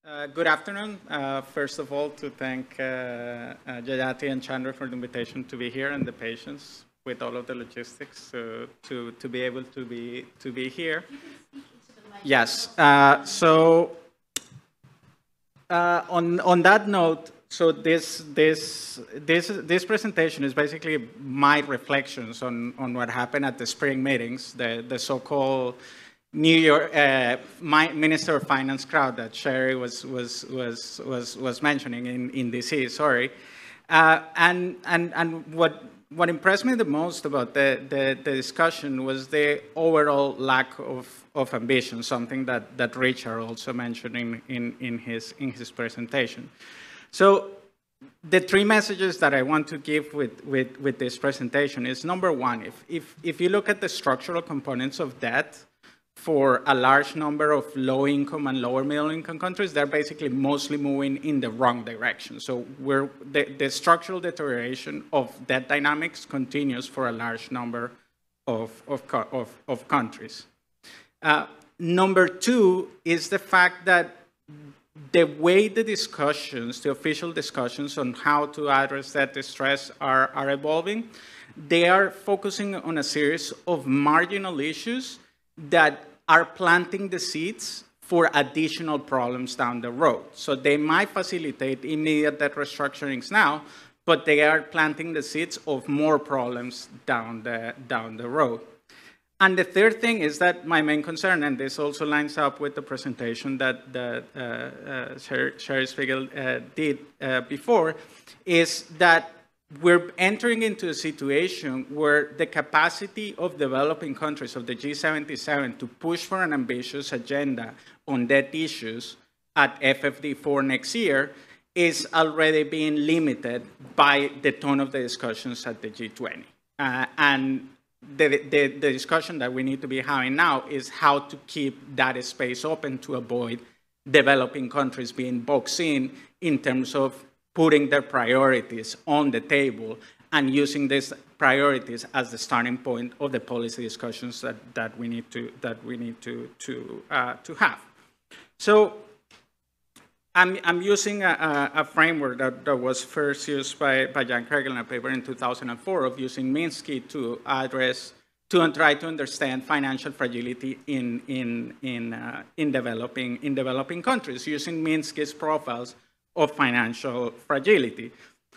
Good afternoon. First of all, to thank Jayati and Chandra for the invitation to be here and the patience with all of the logistics to be able to be here. Yes. On that note, so this presentation is basically my reflections on what happened at the spring meetings, the so-called New York Minister of Finance crowd that Sherry was mentioning in DC. Sorry, and what impressed me the most about the discussion was the overall lack of ambition, something that Richard also mentioned in his presentation. So the three messages that I want to give with this presentation is, number one, if you look at the structural components of debt for a large number of low-income and lower middle-income countries, they're basically mostly moving in the wrong direction. So the structural deterioration of debt dynamics continues for a large number of countries. Number two is the fact that the way the official discussions on how to address debt distress are evolving, they are focusing on a series of marginal issues that are planting the seeds for additional problems down the road. So they might facilitate immediate debt restructurings now, but they are planting the seeds of more problems down the road. And the third thing is that my main concern, and this also lines up with the presentation that Sherry Spiegel did before, is that we're entering into a situation where the capacity of developing countries of the G77 to push for an ambitious agenda on debt issues at FFD4 next year is already being limited by the tone of the discussions at the G20. And the discussion that we need to be having now is how to keep that space open to avoid developing countries being boxed in terms of putting their priorities on the table and using these priorities as the starting point of the policy discussions that we need to have. So I'm using a framework that was first used by Jan Kregel in a paper in 2004 of using Minsky to try to understand financial fragility in developing countries, using Minsky's profiles of financial fragility.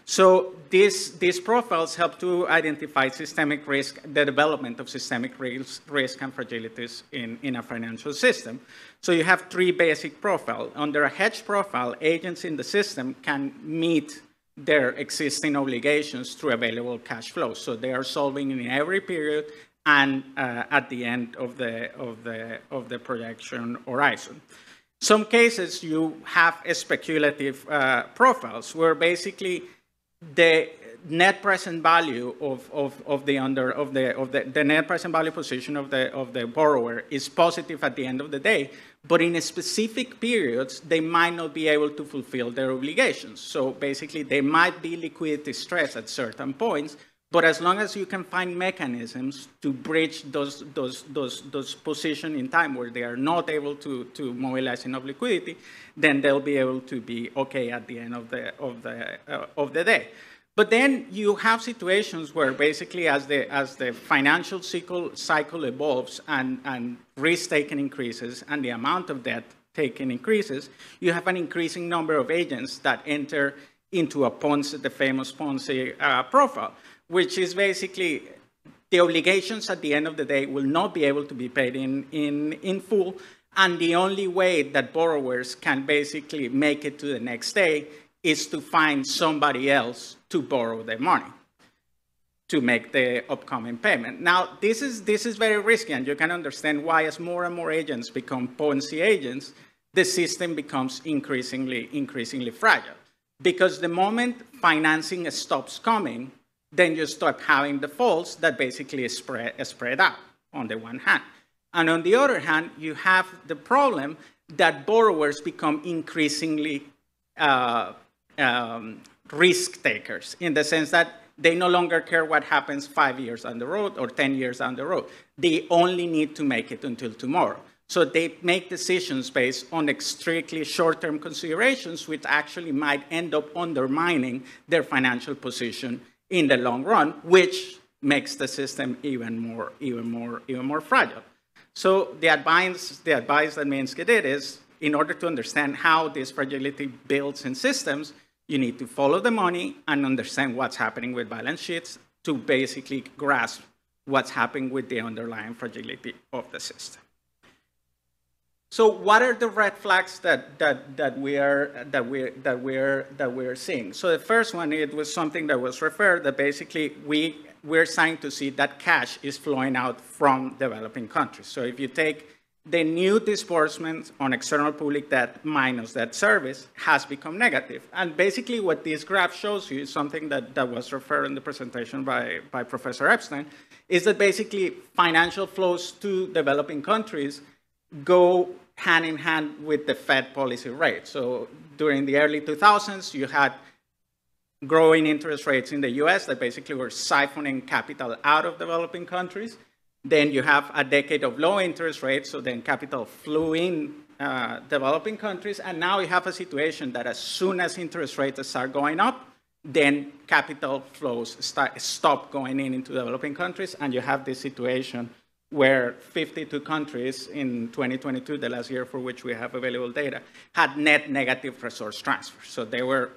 So these profiles help to identify systemic risk, the development of systemic risk and fragilities in a financial system. So you have three basic profiles. Under a hedge profile, agents in the system can meet their existing obligations through available cash flows. So they are solving in every period and at the end of the projection horizon. Some cases you have speculative profiles where basically the net present value of the net present value position of the borrower is positive at the end of the day, but in specific periods they might not be able to fulfill their obligations. So basically there might be liquidity stress at certain points, but as long as you can find mechanisms to bridge those positions in time where they are not able to mobilize enough liquidity, then they'll be able to be okay at the end of the day. But then you have situations where basically as the financial cycle evolves and risk taken increases and the amount of debt taken increases, you have an increasing number of agents that enter into a Ponzi, the famous Ponzi profile, which is basically the obligations at the end of the day will not be able to be paid in full, and the only way that borrowers can basically make it to the next day is to find somebody else to borrow their money to make the upcoming payment. Now, this is very risky, and you can understand why as more and more agents become Ponzi agents, the system becomes increasingly fragile. Because the moment financing stops coming, then you start having defaults that basically spread out on the one hand. And on the other hand, you have the problem that borrowers become increasingly risk takers in the sense that they no longer care what happens 5 years down the road or 10 years down the road. They only need to make it until tomorrow. So they make decisions based on strictly short-term considerations, which actually might end up undermining their financial position in the long run, which makes the system even more fragile. So the advice that Minsky did is, in order to understand how this fragility builds in systems, you need to follow the money and understand what's happening with balance sheets to basically grasp what's happening with the underlying fragility of the system. So what are the red flags that we're seeing? So the first one, it was something that was referred, that basically we're starting to see that cash is flowing out from developing countries. So if you take the new disbursements on external public debt minus debt service has become negative. And basically what this graph shows you is something that was referred in the presentation by Professor Epstein, is that basically financial flows to developing countries go hand in hand with the Fed policy rate. So during the early 2000s, you had growing interest rates in the US that basically were siphoning capital out of developing countries. Then you have a decade of low interest rates, so then capital flew in developing countries, and now you have a situation that as soon as interest rates start going up, then capital flows stop going into developing countries, and you have this situation where 52 countries in 2022, the last year for which we have available data, had net negative resource transfer. So they were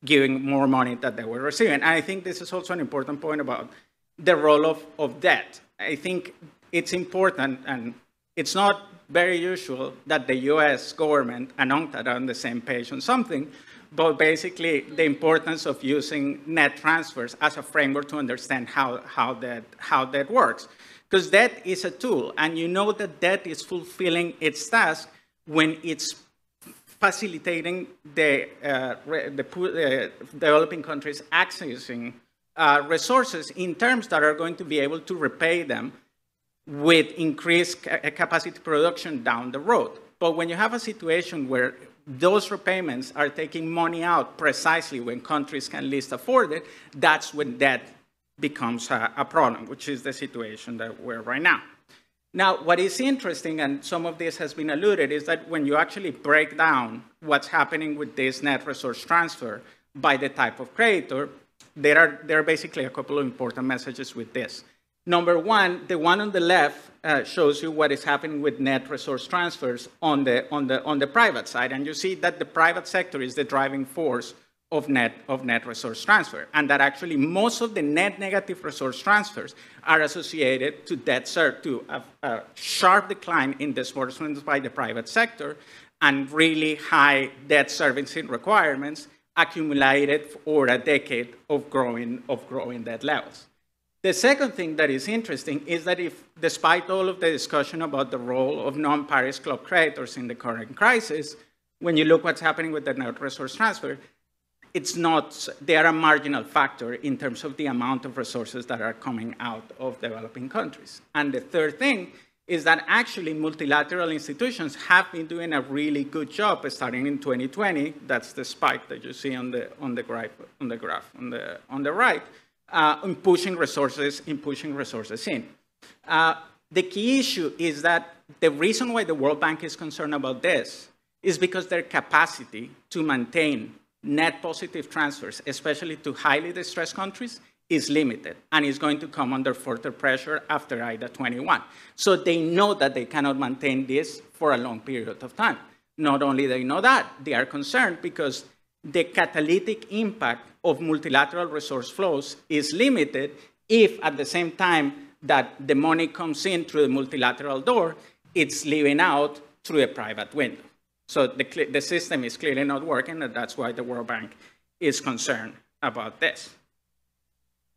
giving more money than they were receiving. And I think this is also an important point about the role of debt. I think it's important, and it's not very usual that the US government and UNCTAD are on the same page on something, but basically the importance of using net transfers as a framework to understand how that works. Because debt is a tool, and you know that debt is fulfilling its task when it's facilitating the developing countries accessing resources in terms that are going to be able to repay them with increased capacity production down the road. But when you have a situation where those repayments are taking money out precisely when countries can least afford it, that's when debt becomes a problem, which is the situation that we're right now. Now, what is interesting, and some of this has been alluded, is that when you actually break down what's happening with this net resource transfer by the type of creditor, there are basically a couple of important messages with this. Number one, the one on the left shows you what is happening with net resource transfers on the private side, and you see that the private sector is the driving force of net resource transfer, and that actually most of the net negative resource transfers are associated to a sharp decline in disbursements by the private sector and really high debt servicing requirements accumulated over a decade of growing debt levels. The second thing that is interesting is that if, despite all of the discussion about the role of non-Paris Club creditors in the current crisis, when you look what's happening with the net resource transfer, they are a marginal factor in terms of the amount of resources that are coming out of developing countries. And the third thing is that actually multilateral institutions have been doing a really good job starting in 2020. That's the spike that you see on the graph on the right, in pushing resources in. The key issue is that the reason why the World Bank is concerned about this is because their capacity to maintain net positive transfers, especially to highly distressed countries, is limited and is going to come under further pressure after IDA 21. So they know that they cannot maintain this for a long period of time. Not only they know that, they are concerned because the catalytic impact of multilateral resource flows is limited if at the same time that the money comes in through the multilateral door, it's leaving out through a private window. So the system is clearly not working, and that's why the World Bank is concerned about this.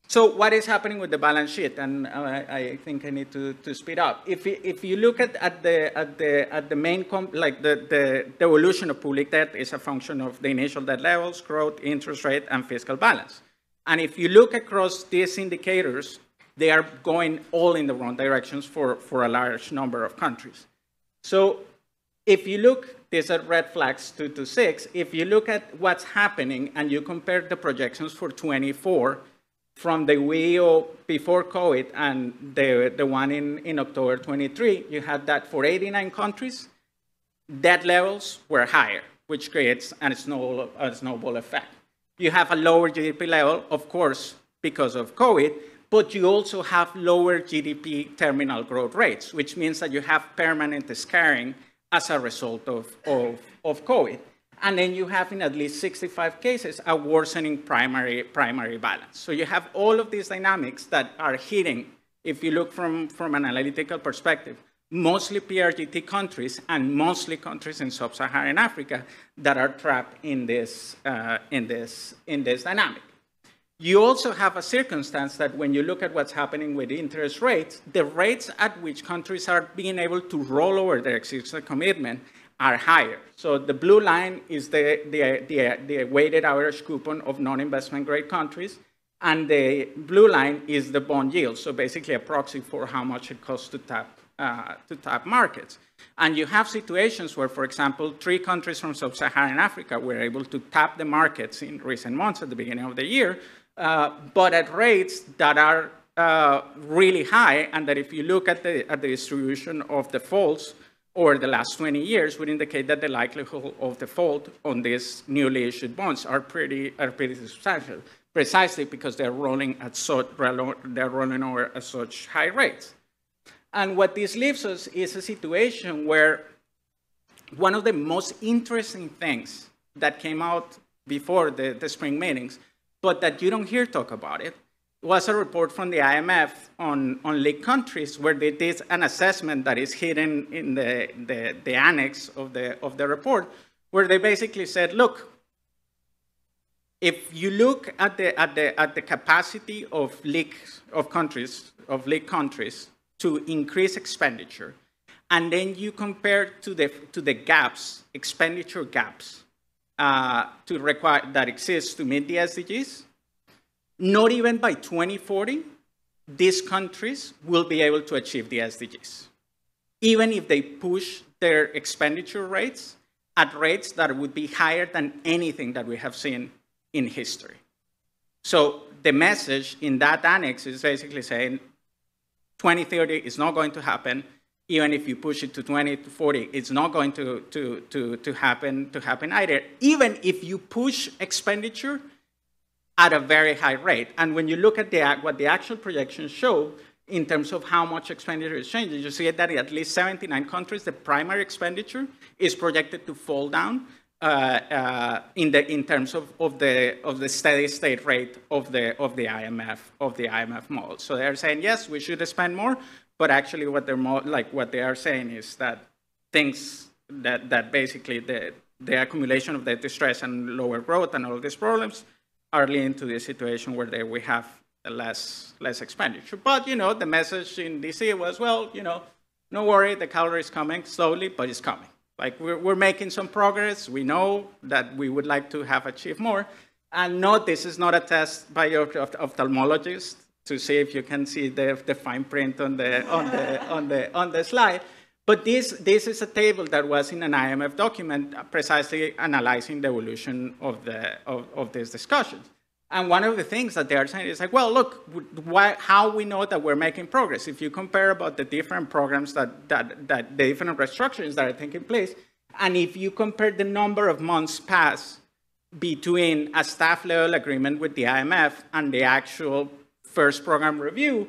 So what is happening with the balance sheet? And I think I need to speed up. If you look at the main, the evolution of public debt is a function of the initial debt levels, growth, interest rate, and fiscal balance. And if you look across these indicators, they are going all in the wrong directions for a large number of countries. So if you look, these are red flags 2 to 6. If you look at what's happening and you compare the projections for 24 from the WEO before COVID and the one in October 23, you had that for 89 countries, debt levels were higher, which creates a snowball effect. You have a lower GDP level, of course, because of COVID, but you also have lower GDP terminal growth rates, which means that you have permanent scarring as a result of COVID. And then you have, in at least 65 cases, a worsening primary balance. So you have all of these dynamics that are hitting, if you look from an analytical perspective, mostly PRGT countries and mostly countries in sub-Saharan Africa that are trapped in this dynamic. You also have a circumstance that when you look at what's happening with interest rates, the rates at which countries are being able to roll over their existing commitment are higher. So the blue line is the weighted average coupon of non-investment grade countries, and the blue line is the bond yield, so basically a proxy for how much it costs to tap markets. And you have situations where, for example, 3 countries from sub-Saharan Africa were able to tap the markets in recent months at the beginning of the year, but at rates that are really high, and that if you look at the distribution of defaults over the last 20 years would indicate that the likelihood of default on these newly issued bonds are pretty substantial, precisely because they're rolling over at such high rates. And what this leaves us is a situation where one of the most interesting things that came out before the spring meetings, but that you don't hear talk about it, was a report from the IMF on leaked countries, where they did an assessment that is hidden in the annex of the report, where they basically said, look, if you look at the capacity of leaked countries to increase expenditure, and then you compare to the gaps, expenditure gaps, that exist to meet the SDGs, not even by 2040, these countries will be able to achieve the SDGs, even if they push their expenditure rates at rates that would be higher than anything that we have seen in history. So the message in that annex is basically saying 2030 is not going to happen. Even if you push it to 2040, it's not going to happen either, even if you push expenditure at a very high rate. And when you look at what the actual projections show in terms of how much expenditure is changing, you see that in at least 79 countries, the primary expenditure is projected to fall down in terms of the steady state rate of the IMF model. So they're saying, yes, we should spend more, but actually what they are saying is that things that basically the accumulation of the distress and lower growth and all these problems are leading to the situation where we have less expenditure. But, the message in DC was, well, no worry, the cavalry is coming slowly, but it's coming. Like, we're making some progress. We know that we would like to have achieved more. And no, this is not a test by your ophthalmologist to see if you can see the fine print on the slide. But this is a table that was in an IMF document precisely analyzing the evolution of these discussions. And one of the things that they are saying is like, well, look, how we know that we're making progress. If you compare about the different programs that the different restructurings that are taking place, and if you compare the number of months passed between a staff level agreement with the IMF and the actual first program review,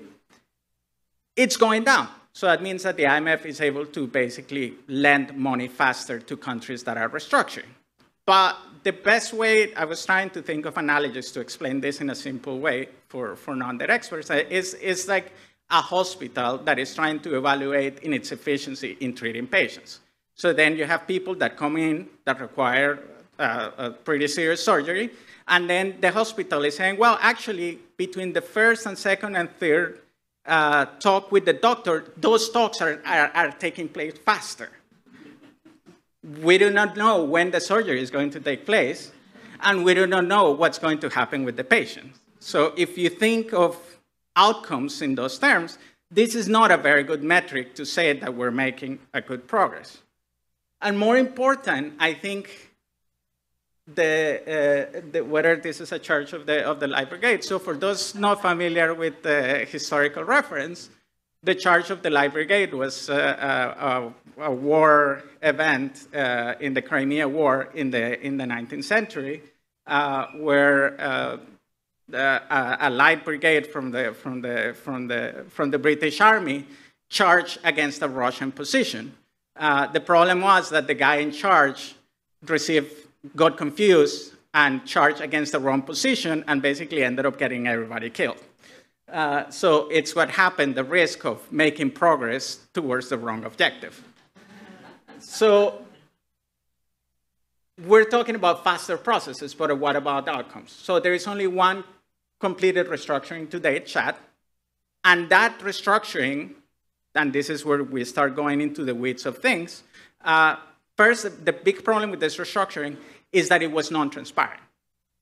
it's going down. So that means that the IMF is able to basically lend money faster to countries that are restructuring. But the best way, I was trying to think of analogies to explain this in a simple way for non-debt experts, is like a hospital that is trying to evaluate in its efficiency in treating patients. So then you have people that come in that require a pretty serious surgery, and then the hospital is saying, well, actually, between the first and second and third talk with the doctor, those talks are taking place faster. We do not know when the surgery is going to take place, and we do not know what's going to happen with the patient. So if you think of outcomes in those terms, this is not a very good metric to say that we're making a good progress. And more important, I think whether this is a charge of the Light Brigade. So for those not familiar with the historical reference, the charge of the Light Brigade was a war event in the Crimea War in the 19th century, where a Light Brigade from the British Army charged against a Russian position. The problem was that the guy in charge got confused and charged against the wrong position and basically ended up getting everybody killed. So it's what happened, the risk of making progress towards the wrong objective. So we're talking about faster processes, but what about outcomes? So there is only one completed restructuring to date, Chad, and that restructuring, and this is where we start going into the weeds of things. First, the big problem with this restructuring is that it was non-transparent.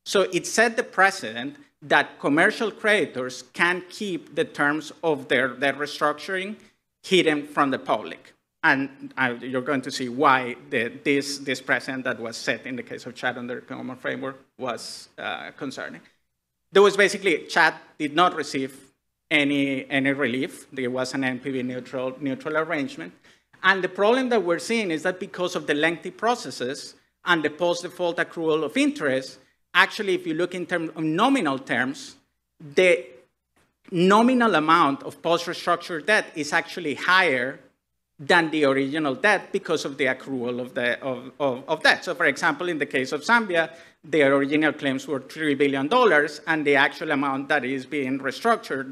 So it set the precedent that commercial creditors can keep the terms of their restructuring hidden from the public. And you're going to see why this precedent that was set in the case of Chad under the common framework was concerning. There was basically, Chad did not receive any relief. There was an NPV neutral arrangement. And the problem that we're seeing is that because of the lengthy processes and the post-default accrual of interest, actually, if you look in terms of nominal terms, the nominal amount of post-restructured debt is actually higher than the original debt because of the accrual of debt. So for example, in the case of Zambia, their original claims were $3 billion, and the actual amount that is being restructured,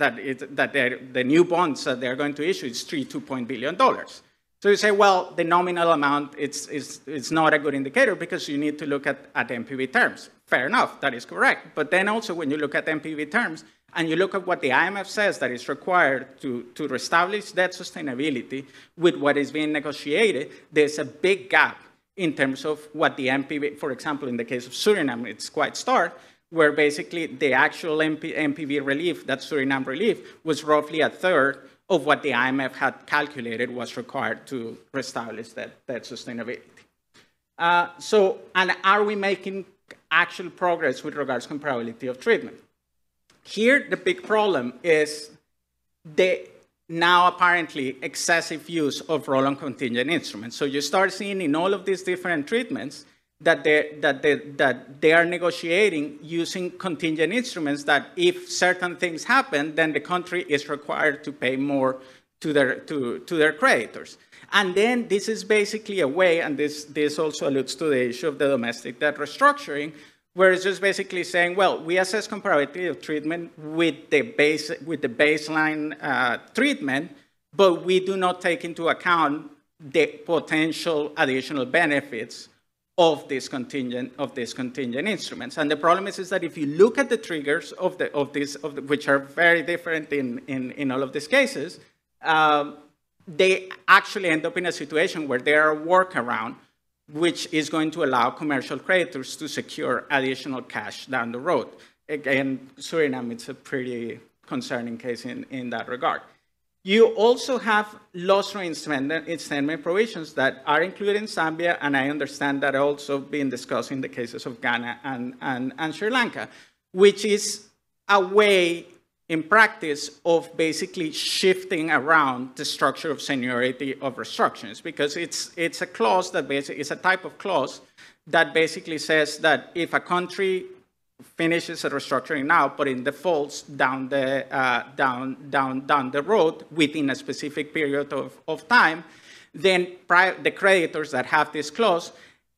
the new bonds that they're going to issue is $2 billion. So you say, well, the nominal amount it's not a good indicator because you need to look at NPV terms. Fair enough, that is correct. But then also when you look at NPV terms and you look at what the IMF says that is required to reestablish debt sustainability with what is being negotiated, there's a big gap in terms of what the NPV, for example, in the case of Suriname, it's quite stark, where basically the actual NPV relief, that Suriname relief, was roughly a third of what the IMF had calculated was required to reestablish that sustainability. And are we making actual progress with regards to comparability of treatment? Here, the big problem is the now apparently excessive use of roll-on contingent instruments. So you start seeing in all of these different treatments that they are negotiating using contingent instruments that if certain things happen, then the country is required to pay more to their creditors. And then this is basically a way, and this also alludes to the issue of the domestic debt restructuring, where it's just basically saying, well, we assess comparability of treatment with the baseline treatment, but we do not take into account the potential additional benefits of these contingent instruments. And the problem is that if you look at the triggers which are very different in all of these cases, they actually end up in a situation where there are a workaround which is going to allow commercial creditors to secure additional cash down the road. Again, Suriname, it's a pretty concerning case in that regard. You also have loss reinstatement provisions that are included in Zambia, and I understand that also being discussed in the cases of Ghana and Sri Lanka, which is a way in practice of basically shifting around the structure of seniority of restructurings, because it's a clause that basically is a type of clause that basically says that if a country finishes a restructuring now, but in defaults down the road within a specific period of time, then the creditors that have this clause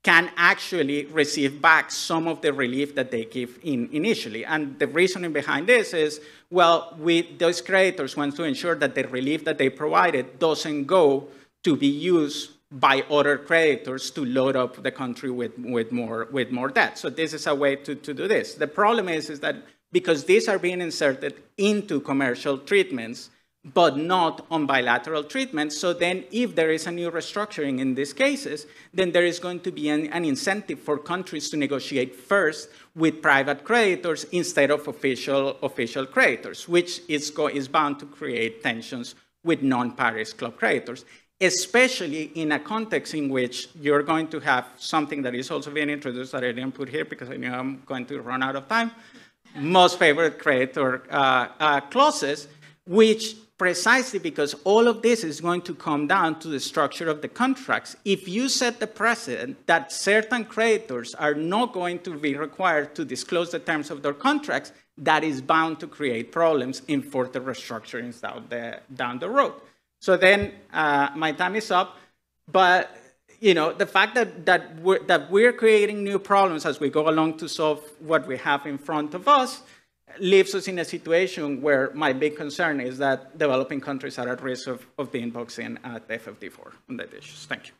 can actually receive back some of the relief that they give initially. And the reasoning behind this is, well, those creditors want to ensure that the relief that they provided doesn't go to be used by other creditors to load up the country with more debt. So this is a way to do this. The problem is that because these are being inserted into commercial treatments, but not on bilateral treatments, so then if there is a new restructuring in these cases, then there is going to be an incentive for countries to negotiate first with private creditors instead of official creditors, which is bound to create tensions with non-Paris Club creditors. especially in a context in which you're going to have something that is also being introduced that I didn't put here because I knew I'm going to run out of time, most favored creditor clauses, which precisely because all of this is going to come down to the structure of the contracts. If you set the precedent that certain creditors are not going to be required to disclose the terms of their contracts, that is bound to create problems in further restructurings down the road. So then my time is up, but the fact that we're creating new problems as we go along to solve what we have in front of us leaves us in a situation where my big concern is that developing countries are at risk of being boxed in at FFD4 on that issues. Thank you.